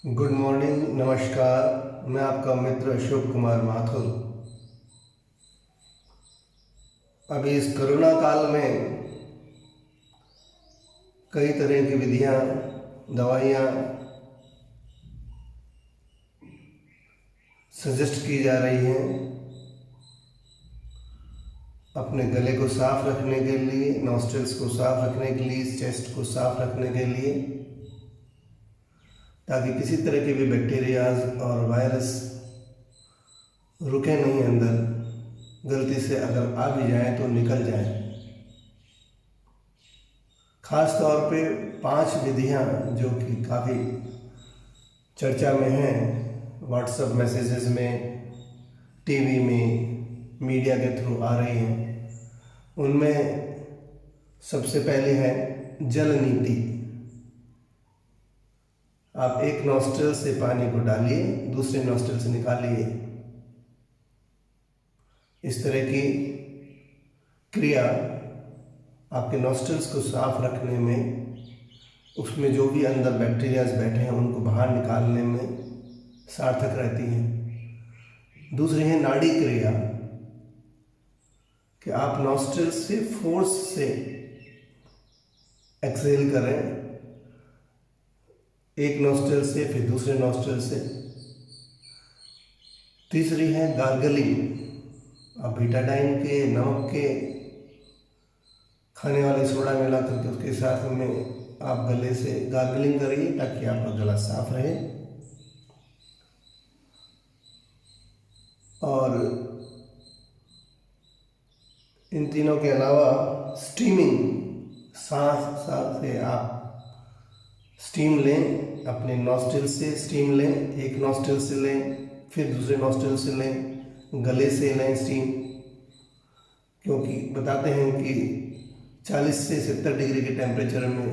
Good morning, नमस्कार। मैं आपका मित्र अशोक कुमार माथुर। अभी इस कोरोना काल में कई तरह की विधियां, दवाइयां सजेस्ट की जा रही हैं अपने गले को साफ रखने के लिए, नॉस्ट्रिल्स को साफ रखने के लिए, चेस्ट को साफ रखने के लिए, ताकि किसी तरह के भी बैक्टीरियाज और वायरस रुके नहीं अंदर, गलती से अगर आ भी जाए तो निकल जाए। खास तौर पे 5 विधियां जो कि काफ़ी चर्चा में हैं, व्हाट्सएप मैसेजेस में, टीवी में, मीडिया के थ्रू आ रही हैं। उनमें सबसे पहले है जल नीति। आप एक नॉस्ट्रिल से पानी को डालिए, दूसरे नॉस्ट्रिल से निकालिए। इस तरह की क्रिया आपके नॉस्ट्रिल्स को साफ रखने में, उसमें जो भी अंदर बैक्टीरियाज बैठे हैं उनको बाहर निकालने में सार्थक रहती हैं। दूसरी है नाड़ी क्रिया, कि आप नॉस्ट्रिल से फोर्स से एक्सहेल करें, एक नॉस्ट्रिल से फिर दूसरे नॉस्ट्रिल से। तीसरी है गार्गलिंग। आप बीटाडाइन के, नमक के, खाने वाले सोडा मिला करके उसके साथ में आप गले से गार्गलिंग करिए ताकि आपका गला साफ रहे। और इन तीनों के अलावा स्टीमिंग, सांस से आप स्टीम लें, अपने नॉस्ट्रिल से स्टीम लें, एक नॉस्ट्रिल से लें फिर दूसरे नॉस्ट्रिल से लें, गले से लें स्टीम। क्योंकि बताते हैं कि 40 से 70 डिग्री के टेम्परेचर में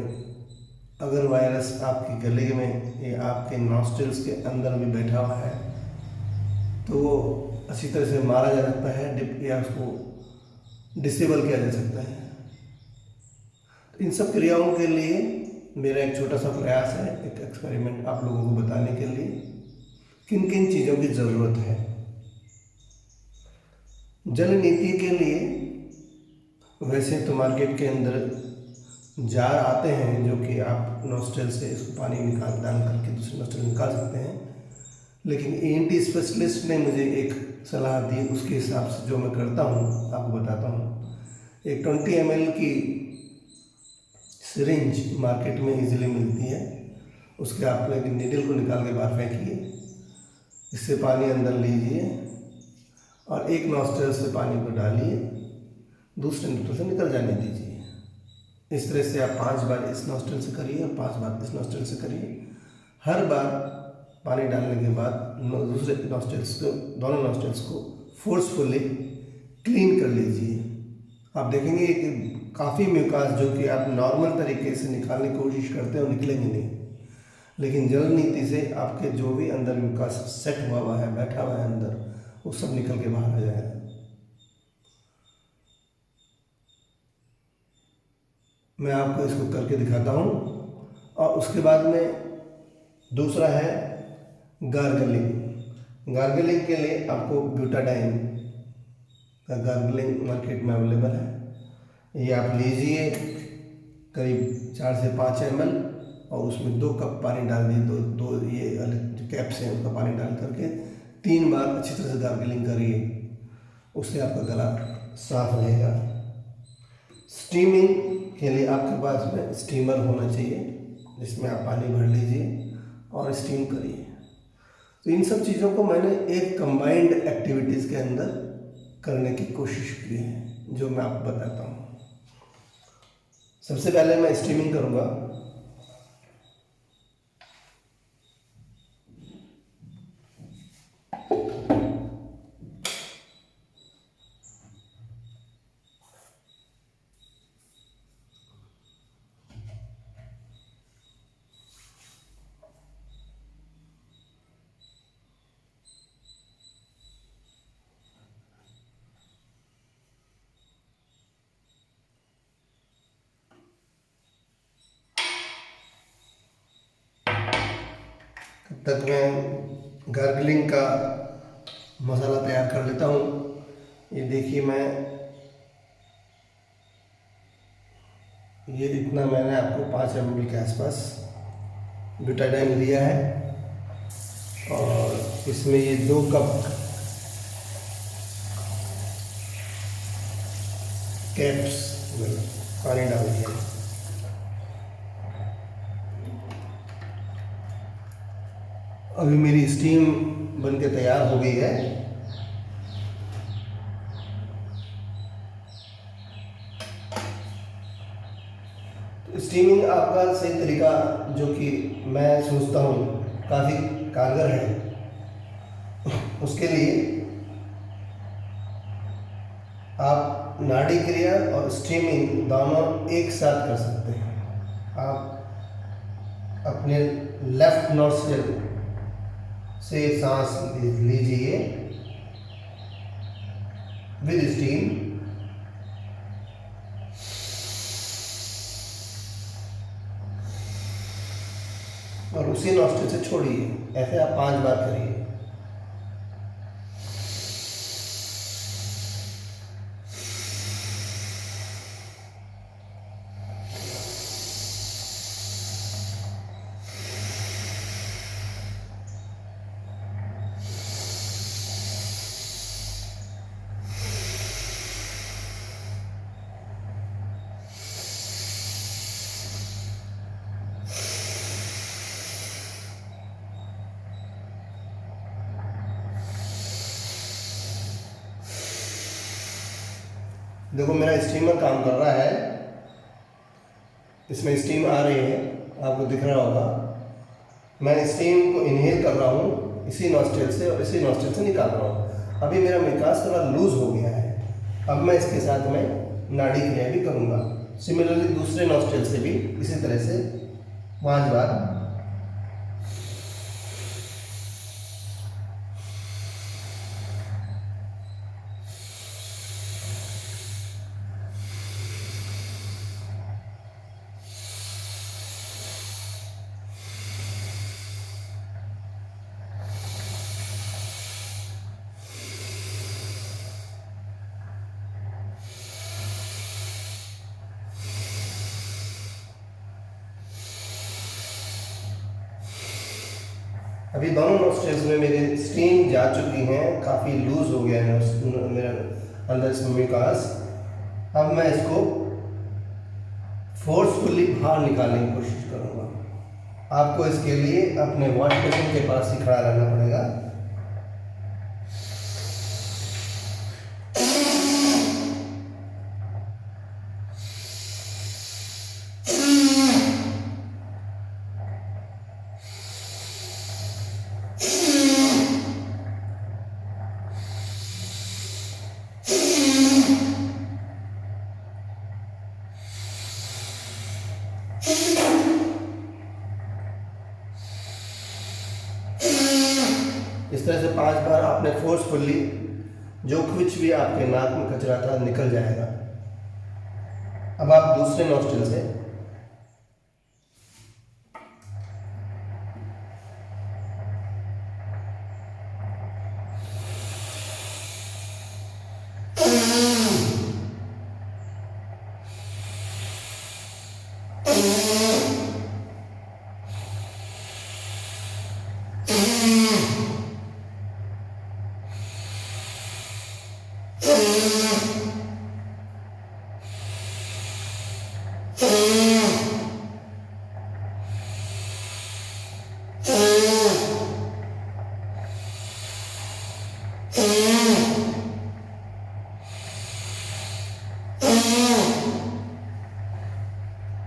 अगर वायरस आपके गले में या आपके नॉस्ट्रिल्स के अंदर में बैठा हुआ है तो वो अच्छी तरह से मारा जा सकता है, डिप या उसको डिसेबल किया जा सकता है। तो इन सब क्रियाओं के लिए मेरा एक छोटा सा प्रयास है, एक एक्सपेरिमेंट आप लोगों को बताने के लिए किन किन चीज़ों की ज़रूरत है। जल नीति के लिए वैसे तो मार्केट के अंदर जार आते हैं जो कि आप नॉस्ट्रिल से इसको पानी निकाल डाल करके दूसरे नॉस्ट्रिल निकाल सकते हैं, लेकिन ईएनटी स्पेशलिस्ट ने मुझे एक सलाह दी, उसके हिसाब से जो मैं करता हूँ आपको बताता हूँ। एक 20 ml की सिरिंज मार्केट में इजीली मिलती है, उसके आप नीडल को निकाल के बाहर फेंकिए, इससे पानी अंदर लीजिए और एक नॉस्ट्रिल से पानी को डालिए, दूसरे नॉस्ट्रिल से निकल जाने दीजिए। इस तरह से आप 5 बार इस नॉस्ट्रिल से करिए और 5 बार इस नॉस्ट्रिल से करिए। हर बार पानी डालने के बाद दूसरे नॉस्ट्रिल्स को, दोनों नॉस्ट्रिल्स को फोर्सफुली क्लीन कर लीजिए। आप देखेंगे कि काफ़ी म्यूकास जो कि आप नॉर्मल तरीके से निकालने की कोशिश करते हैं वो निकलेंगे नहीं, लेकिन जल नीति से आपके जो भी अंदर म्यूकास सेट हुआ है, बैठा हुआ है अंदर, वो सब निकल के बाहर आ जाएगा। मैं आपको इसको करके दिखाता हूँ। और उसके बाद में दूसरा है गार्गलिंग। गार्गलिंग के लिए आपको ब्यूटाडाइन का गार्गलिंग मार्केट में अवेलेबल है। ये आप लीजिए करीब 4 से 5 ml और उसमें 2 कप पानी डाल दिए, दो ये जो कैप्स हैं उसका पानी डाल करके 3 बार अच्छी तरह से गार्गलिंग करिए, उससे आपका गला साफ रहेगा। स्टीमिंग के लिए आपके पास में स्टीमर होना चाहिए जिसमें आप पानी भर लीजिए और स्टीम करिए। तो इन सब चीज़ों को मैंने एक कंबाइंड एक्टिविटीज़ के अंदर करने की कोशिश की है, जो मैं आपको बताता हूँ। सबसे पहले मैं स्टीमिंग करूँगा। तक मैं गार्गलिंग का मसाला तैयार कर लेता हूँ। ये देखिए, ये इतना मैंने आपको 5 ml के आसपास ब्यूटाडाइन लिया है और इसमें ये 2 कप कैप्स पानी डाल दिया। अभी मेरी स्टीम बनके तैयार हो गई है। तो स्टीमिंग आपका सही तरीका, जो कि मैं सोचता हूँ काफ़ी कारगर है, उसके लिए आप नाड़ी क्रिया और स्टीमिंग दोनों एक साथ कर सकते हैं। आप अपने लेफ्ट नॉस्ट्रिल से सांस लीजिए विद स्टीम, और उसी नॉस्ट्रिल से छोड़िए। ऐसे आप 5 बार करिए। देखो, मेरा स्टीमर काम कर रहा है। इसमें स्टीम आ रही है, आपको दिख रहा होगा। मैं स्टीम को इनहेल कर रहा हूँ इसी नॉस्ट्रिल से और इसी नॉस्ट्रिल से निकाल रहा हूँ। अभी मेरा मिकास थोड़ा लूज हो गया है। अब मैं इसके साथ में नाड़ी क्रिया भी करूँगा। सिमिलरली दूसरे नॉस्ट्रिल से भी इसी तरह से 5 बार। अभी दोनों नॉस्ट्रिल्स में मेरे स्टीम जा चुकी हैं, काफ़ी लूज हो गया है मेरा अंदर इसमें मिकास। अब मैं इसको फोर्सफुली बाहर निकालने की कोशिश करूँगा। आपको इसके लिए अपने वॉश बेसिन के पास ही खड़ा रहना पड़ेगा। इस तरह से 5 बार आपने फोर्सफुली, जो कुछ भी आपके नाक में कचरा था निकल जाएगा। अब आप दूसरे नॉस्ट्रिल से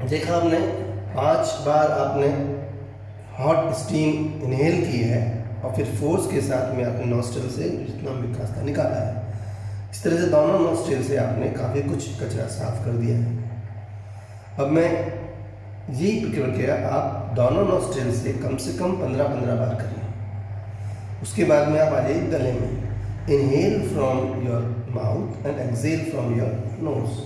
देखा आपने, 5 बार आपने हॉट स्टीम इनहेल की है और फिर फोर्स के साथ में अपने नॉस्ट्रिल से जितना मिकास था निकाला है। इस तरह से दोनों नॉस्ट्रिल से आपने काफ़ी कुछ कचरा साफ कर दिया है। अब मैं ये प्रक्रिया आप दोनों नॉस्ट्रिल से कम 15-15 बार करिए। उसके बाद में आप आ जाइए गले में। Inhale from your mouth and exhale from your nose.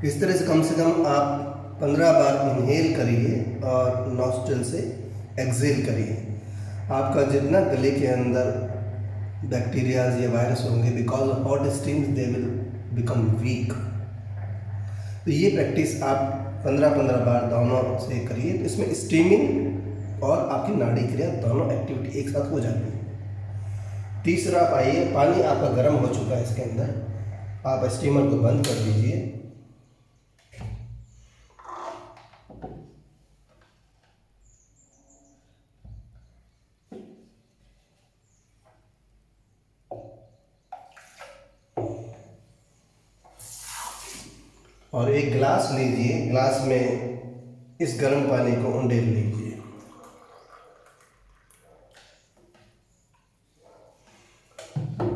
इस तरह से कम आप 15 बार इनहेल करिए और नॉस्ट्रल से एक्सेल करिए। आपका जितना गले के अंदर बैक्टीरियाज या वायरस होंगे, because of hot stems they will become weak. तो ये प्रैक्टिस आप 15-15 बार दोनों से करिए, तो इसमें स्टीमिंग और आपकी नाड़ी क्रिया दोनों एक्टिविटी एक साथ हो जाती है। तीसरा आप आइए, पानी आपका गर्म हो चुका है, इसके अंदर आप स्टीमर को बंद कर दीजिए। और एक गिलास लीजिए, गिलास में इस गर्म पानी को उंडेल लीजिए।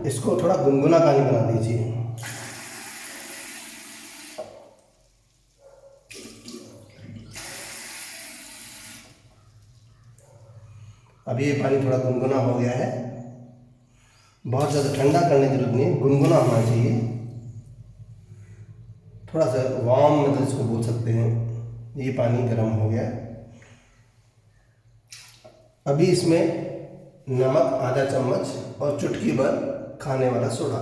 इसको थोड़ा गुनगुना पानी बना दीजिए। अब ये पानी थोड़ा गुनगुना हो गया है, बहुत ज़्यादा ठंडा करने की जरूरत नहीं है, गुनगुना होना चाहिए। थोड़ा सा वार्म मतलब इसको बोल सकते हैं। ये पानी गर्म हो गया। अभी इसमें नमक आधा चम्मच और चुटकी भर खाने वाला सोडा।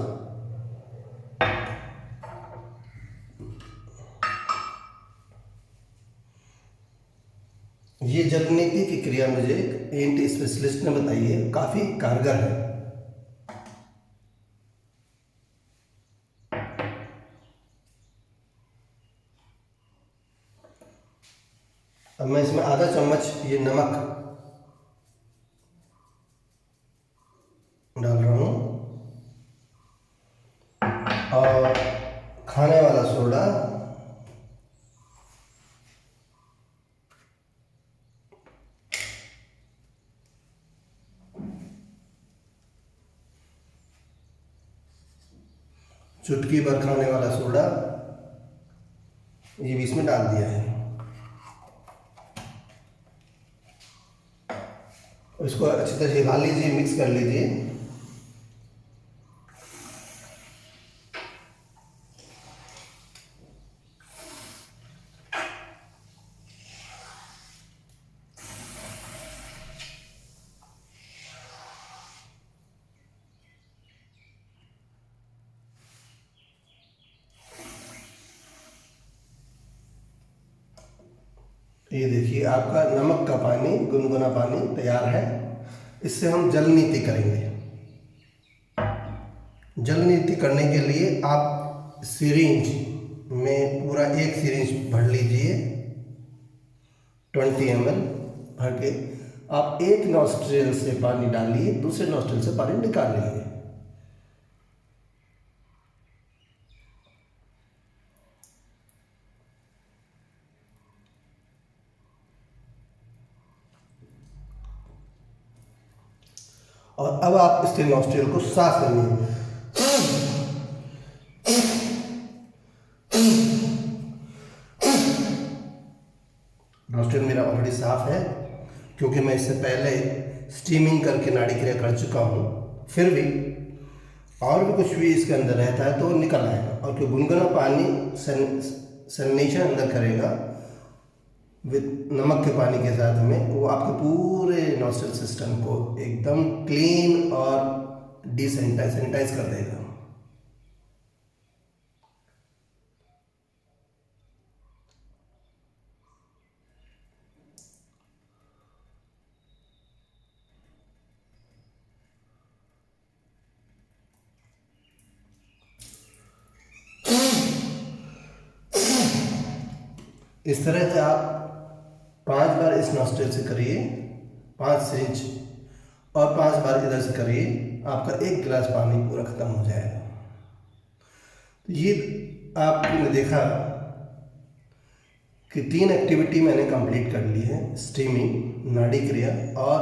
ये जलनीति की क्रिया मुझे एक ENT स्पेशलिस्ट ने बताई है, काफ़ी कारगर है। अब मैं इसमें आधा चम्मच ये नमक डाल रहा हूँ और खाने वाला सोडा चुटकी भर खाने वाला सोडा ये भी इसमें डाल दिया है। इसको अच्छी तरह हिला लीजिए, मिक्स कर लीजिए। ये देखिए आपका नमक का पानी, गुनगुना पानी तैयार है। इससे हम जल नीति करेंगे। जल नीति करने के लिए आप सिरिंज में पूरा एक सिरिंज भर लीजिए, 20 ml भर के आप एक नॉस्ट्रिल से पानी डालिए, दूसरे नॉस्ट्रिल से पानी निकाल लीजिए। और अब आप इसके नॉस्ट्रिल को साफ करिए। नॉस्ट्रिल मेरा ऑलरेडी साफ है, क्योंकि मैं इससे पहले स्टीमिंग करके नाड़ी क्रिया कर चुका हूँ। फिर भी और भी कुछ भी इसके अंदर रहता है तो निकल आएगा, और क्यों गुनगुना पानी सैलिनेशन अंदर करेगा विद नमक के पानी के साथ में, वो आपके पूरे नॉस्ट्रल सिस्टम को एकदम क्लीन और सैनिटाइज कर देगा। इस तरह से आप 5 बार इस नॉस्ट्रिल से करिए, 5 सिरिंज, और 5 बार इधर से करिए, आपका 1 गिलास पानी पूरा खत्म हो जाएगा। ये आपने देखा कि 3 एक्टिविटी मैंने कंप्लीट कर ली है, स्टीमिंग, नाड़ी क्रिया और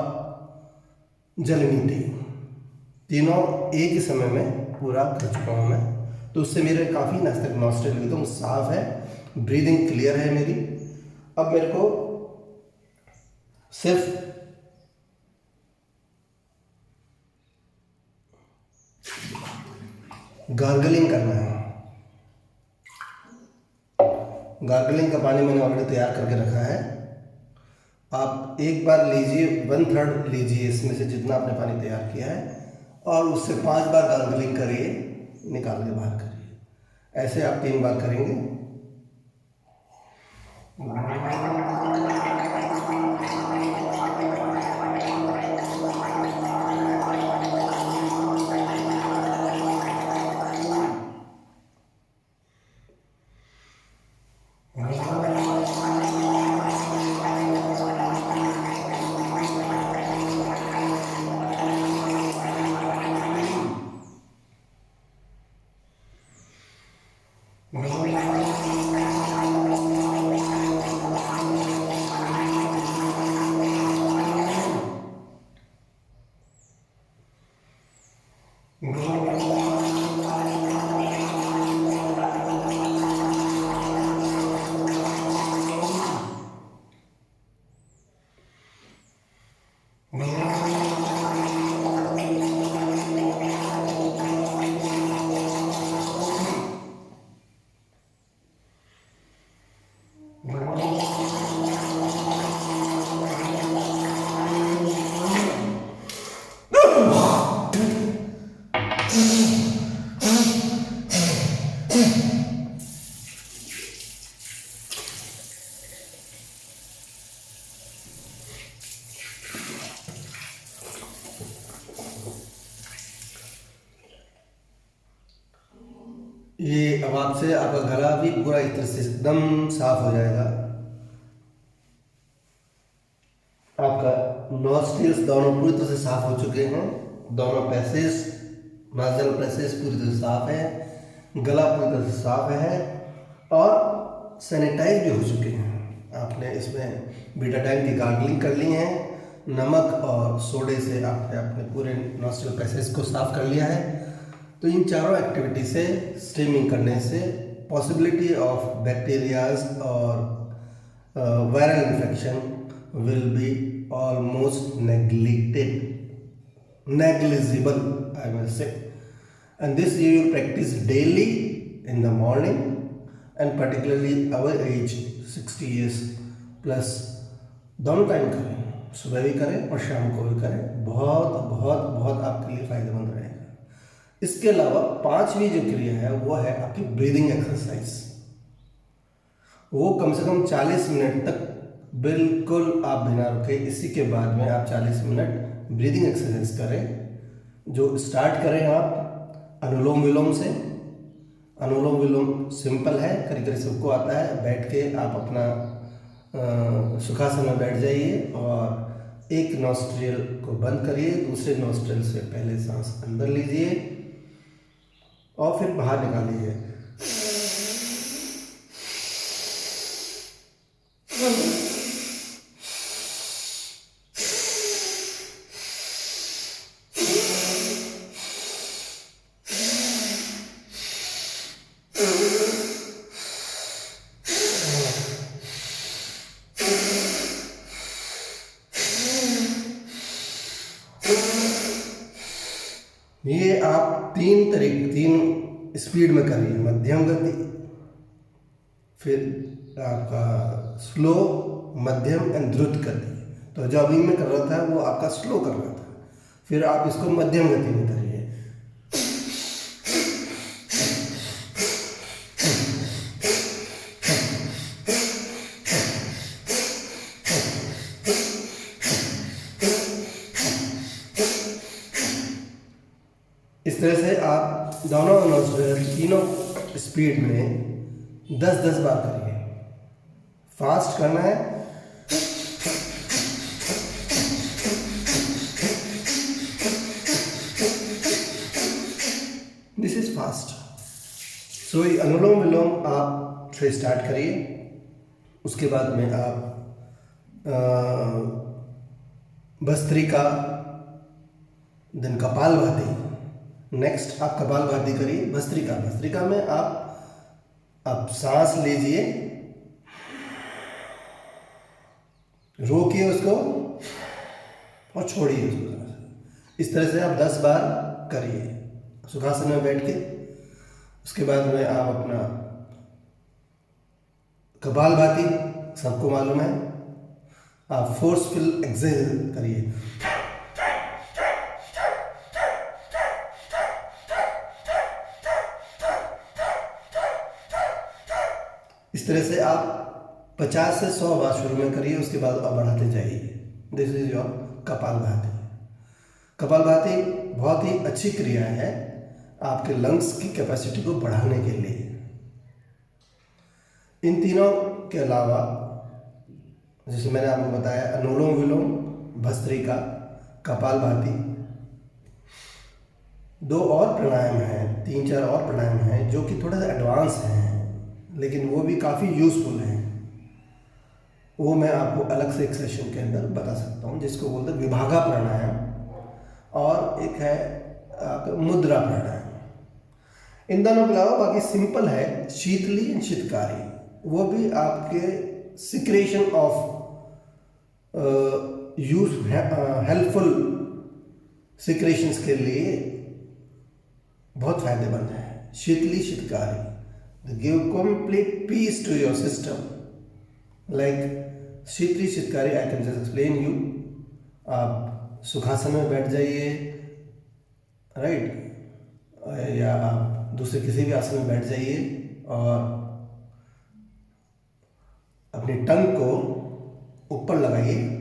जल नीति। तीनों एक ही समय में पूरा कर चुका हूँ मैं। तो उससे मेरे काफ़ी नॉस्ट्रिल एकदम साफ है, ब्रीदिंग क्लियर है मेरी। अब मेरे को सिर्फ गार्गलिंग करना है। गार्गलिंग का पानी मैंने ऑलरेडी तैयार करके रखा है। आप एक बार लीजिए, 1/3 लीजिए इसमें से जितना आपने पानी तैयार किया है, और उससे 5 बार गार्गलिंग करिए, निकाल के बाहर करिए। ऐसे आप 3 बार करेंगे। ये अब आपसे आपका गला भी पूरा इस तरह से एकदम साफ हो जाएगा। आपका नॉस्ट्रिल्स दोनों पूरी तरह से साफ हो चुके हैं, दोनों पैसेज, नाजल पैसेज पूरी तरह से साफ है, गला पूरी तरह से साफ है और सैनिटाइज भी हो चुके हैं। आपने इसमें बीटाडाइन की गार्गलिंग कर ली है, नमक और सोडे से आपने अपने पूरे नॉस्ट्रिल पैसेज को साफ कर लिया है। तो इन चारों एक्टिविटी से, स्टीमिंग करने से पॉसिबिलिटी ऑफ बैक्टीरियाज और viral infection will be almost negligible, I will say. And this you will practice daily in the morning, and particularly our age 60 years plus दोनों टाइम करें, सुबह भी करें और शाम को भी करें। बहुत बहुत बहुत आपके लिए फायदेमंद रहेगा। इसके अलावा 5वीं जो क्रिया है वो है आपकी ब्रीदिंग एक्सरसाइज। वो कम से कम 40 मिनट तक बिल्कुल आप बिना रुके, इसी के बाद में आप 40 मिनट ब्रीदिंग एक्सरसाइज करें। जो स्टार्ट करें आप अनुलोम विलोम से। अनुलोम विलोम सिंपल है, करीब करीब सबको आता है। बैठ के आप अपना सुखासन में बैठ जाइए और एक नॉस्ट्रिल को बंद करिए, दूसरे नॉस्ट्रिल से पहले सांस अंदर लीजिए और फिर बाहर निकालिए। ये आप 3 स्पीड में करिए, मध्यम गति, फिर आपका स्लो, मध्यम एंड द्रुत गति। तो जो अभी मैं कर रहा था वो आपका स्लो कर रहा था, फिर आप इसको मध्यम गति में करिए। इस तरह से आप दोनों तीनों स्पीड में 10-10 बार करिए। फास्ट करना है। This is fast. So anulom vilom आप से स्टार्ट करिए। उसके बाद में आप भस्त्रिका, देन कपालभाति। नेक्स्ट आप कपालभाति करिए। भस्त्रिका में आप सांस लीजिए, रोकिए उसको और छोड़िए उसको। इस तरह से आप 10 बार करिए सुखासन में बैठ के। उसके बाद में आप अपना कपालभाति सबको मालूम है। आप फोर्सफुल एक्सेल करिए। इस तरह से आप 50 से 100 बार शुरू में करिए, उसके बाद आप बढ़ाते जाइए। This is your kapalbhati. Kapalbhati बहुत ही अच्छी क्रिया है आपके लंग्स की कैपेसिटी को बढ़ाने के लिए। इन तीनों के अलावा जैसे मैंने आपको बताया, अनुलोम विलोम, भस्त्रिका, कपालभाति, 2 और प्राणायाम हैं, 3-4 और प्राणायाम हैं जो कि थोड़ा सा एडवांस हैं, लेकिन वो भी काफ़ी यूज़फुल हैं। वो मैं आपको अलग से एक सेशन के अंदर बता सकता हूँ, जिसको बोलते हैं विभागा प्राणायाम, और एक है आपका मुद्रा प्राणायाम। इन दोनों के अलावा बाकी सिंपल है शीतली एंड शीतकारी, वो भी आपके secretion of use helpful secretions के लिए बहुत फायदेमंद है। Sheetali Sheetkari give complete peace to your system. Like Sheetali Sheetkari I can just explain you. आप सुखासन में बैठ जाइए, राइट, या आप दूसरे किसी भी आसन में बैठ जाइए और अपनी टंग को ऊपर लगाइए,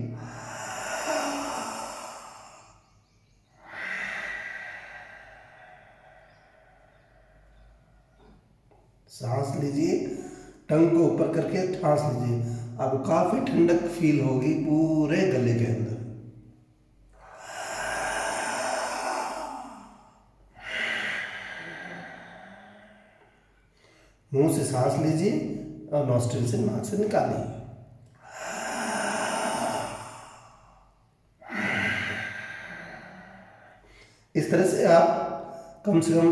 सांस लीजिए, टंग को ऊपर करके सांस लीजिए। आपको काफी ठंडक फील होगी पूरे गले के अंदर। मुंह से सांस लीजिए और नॉस्ट्रिल से, नाक से निकालिए। इस तरह से आप कम से कम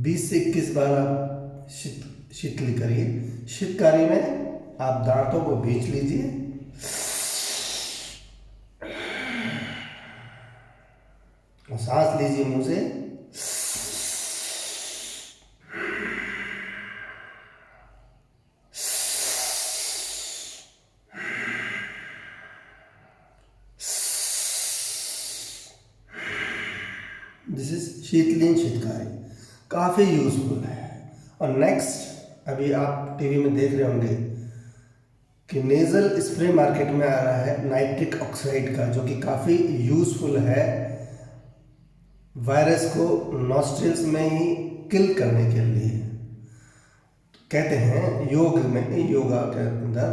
20 से 21 बार आप शीतली करिए। शीतकारी में आप दांतों को बींच लीजिए और सांस लीजिए मुंह से। दिस इज शीतली शीतकारी, काफ़ी यूजफुल है। और नेक्स्ट, अभी आप टीवी में देख रहे होंगे कि नेजल स्प्रे मार्केट में आ रहा है नाइट्रिक ऑक्साइड का, जो कि काफ़ी यूजफुल है वायरस को नॉस्ट्रिल्स में ही किल करने के लिए। कहते हैं योगा के अंदर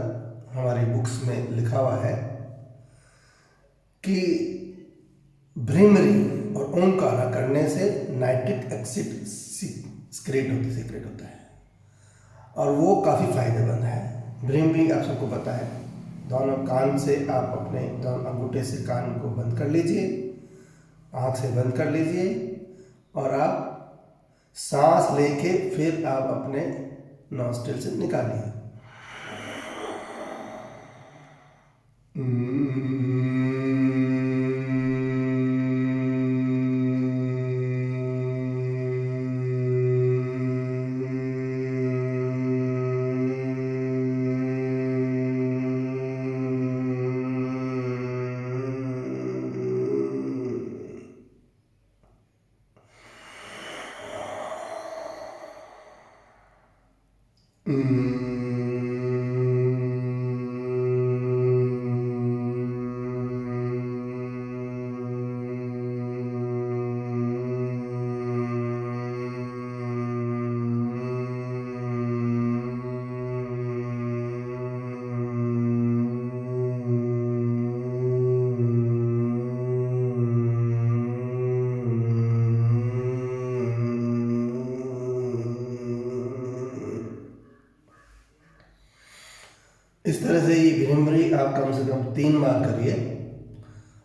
हमारी बुक्स में लिखा हुआ है कि भ्रीमरी और ओंकारा करने से नाइट्रिक एसिड सीक्रेट होता है और वो काफ़ी फायदेमंद है। भ्रीमरी आप सबको पता है, दोनों कान से आप अपने दोनों अंगूठे से कान को बंद कर लीजिए, आँख से बंद कर लीजिए और आप सांस लेके फिर आप अपने नॉस्ट्रिल से निकालिए। इस तरह से ये भ्रीमरी आप कम से कम 3 बार करिए।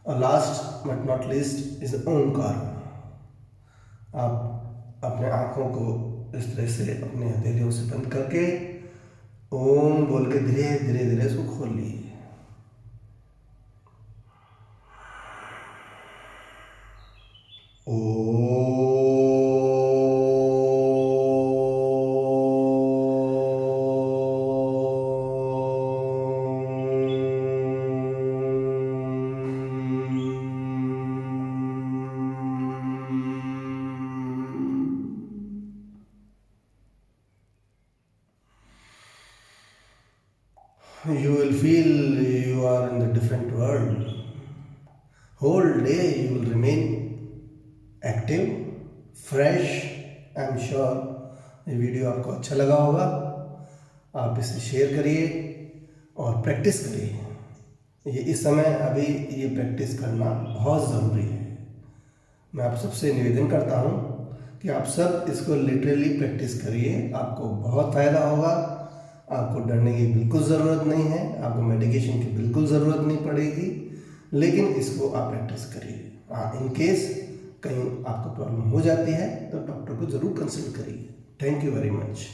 और last but not least is Omkar. आप अपने आँखों को इस तरह से अपने हथेलियों से बंद करके ओम बोल के धीरे धीरे धीरे इसको खोल लीजिए। you will feel you are in the different world. Whole day you will remain active, fresh. I am sure ये वीडियो आपको अच्छा लगा होगा। आप इसे शेयर करिए और प्रैक्टिस करिए। ये इस समय अभी ये प्रैक्टिस करना बहुत ज़रूरी है। मैं आप सबसे निवेदन करता हूँ कि आप सब इसको लिटरली प्रैक्टिस करिए, आपको बहुत फ़ायदा होगा। आपको डरने की बिल्कुल ज़रूरत नहीं है, आपको मेडिकेशन की बिल्कुल ज़रूरत नहीं पड़ेगी, लेकिन इसको आप प्रैक्टिस करिए। हाँ, इन केस कहीं आपको प्रॉब्लम हो जाती है तो डॉक्टर को ज़रूर कंसल्ट करिए। Thank you very much.